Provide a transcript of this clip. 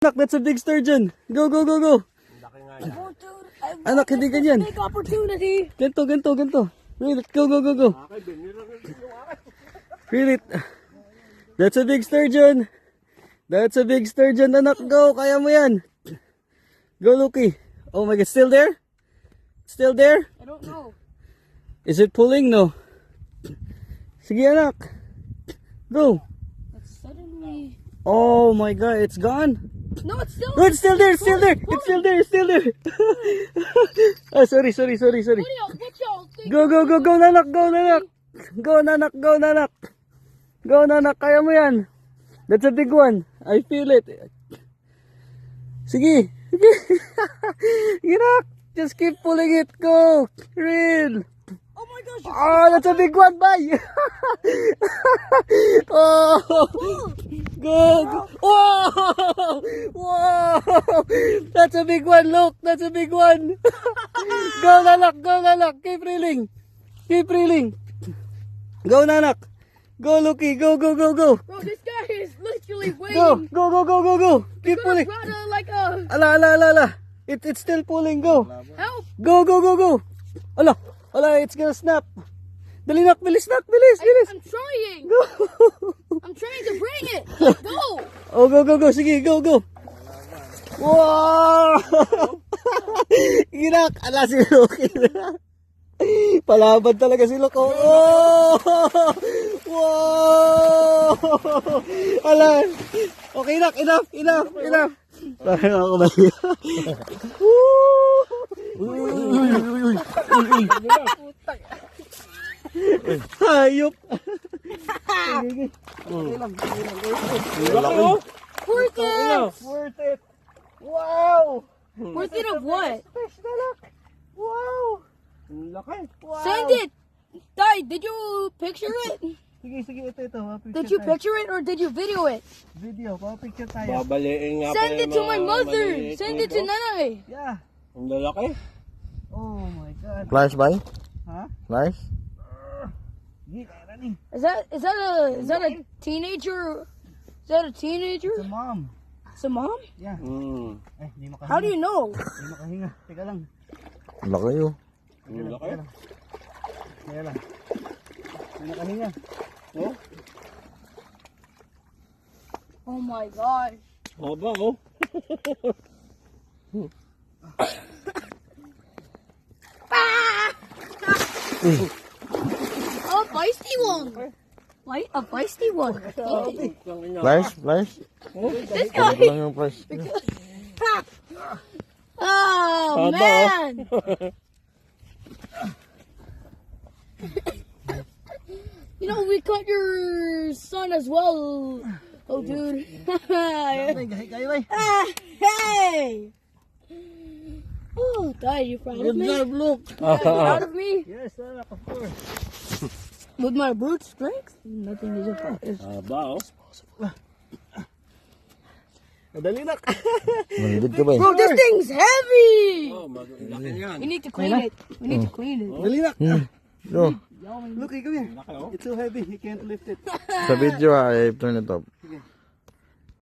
Anak, that's a big sturgeon. Go, go, go, go. Anak, hindi ganyan. Big opportunity. Ganto. Reel it. Go, go, go, go. Reel it. That's a big sturgeon. That's a big sturgeon. Anak, go. Kaya mo yan. Go, Lucky. Oh my God. Still there? Still there? I don't know. Is it pulling? No. Sige, anak. Go. It's suddenly. Oh my God. It's gone. No, it's still. No, it's still there. It's still there. It's still there. It's still there. Oh, sorry. What y'all think? Go, nanak. Go, nanak. Go, nanak. Go, nanak. Kaya mo yan. That's a big one. I feel it. Sige. Ginak. Just keep pulling it. Go. Reel. Oh my gosh. Oh, that's a big one. Bye. Oh. Go. Oh. Whoa. That's a big one. Look. That's a big one. Go, nanak. Keep reeling. Go, nanak. Go, Lucky. Go. Bro, this guy is literally waiting. Go. Keep Because pulling. rather like a Ala. It's still pulling. Go. help. Go. Ala, it's gonna snap. Dali nak, bilis. I'm trying. Go. I'm trying to bring it. Like, go. Oh, go. Sige, go. Wow! Ginak, ala si Loki. Palaban talaga si Loki. Oh! Wow! Ala. Okay, enough. Parang ako ba? Uy. Hayop. Worth it. Wow. Worth it of what? Fish na lang. Wow. Laki. Wow. Send it. Guy, did you picture it? Sige, ito. Did you picture it or did you video it? Video, picture tayo. Babaliin nga Send pa it yung to my mga mother. maliliit Send na it to ito. Nanay. Yeah. Ang lalaki. Oh my God. Flash ba? Ha? Flash? Running. Is that a teenager? Is that a teenager? It's a mom. It's a mom? Yeah. Ay, hindi makahinga. How do you know? Hindi makahinga. Teka lang. Laki yun. Ang laki. Teka lang. Hindi makahinga. Oh? Oh my gosh. Haba, oh. A feisty one. Why? A feisty one. Flash? This Ito guy. lang yung flash. Oh man. You know we caught your son as well. Oh dude. Gahi. Ah, hey. Oh, Dad, you proud of me? Look. Dad, you proud of me? Yes, of course. With my brute strength? Nothing is impossible. Haba, oh. Madali na. Mandid ka ba eh? Bro, this thing's heavy! Oh, laki yan. We need to clean it. We need to clean it. Madali na. Yo, Look, come here. Laki, oh. It's so heavy, you can't lift it. sa video I turn it off. Sige.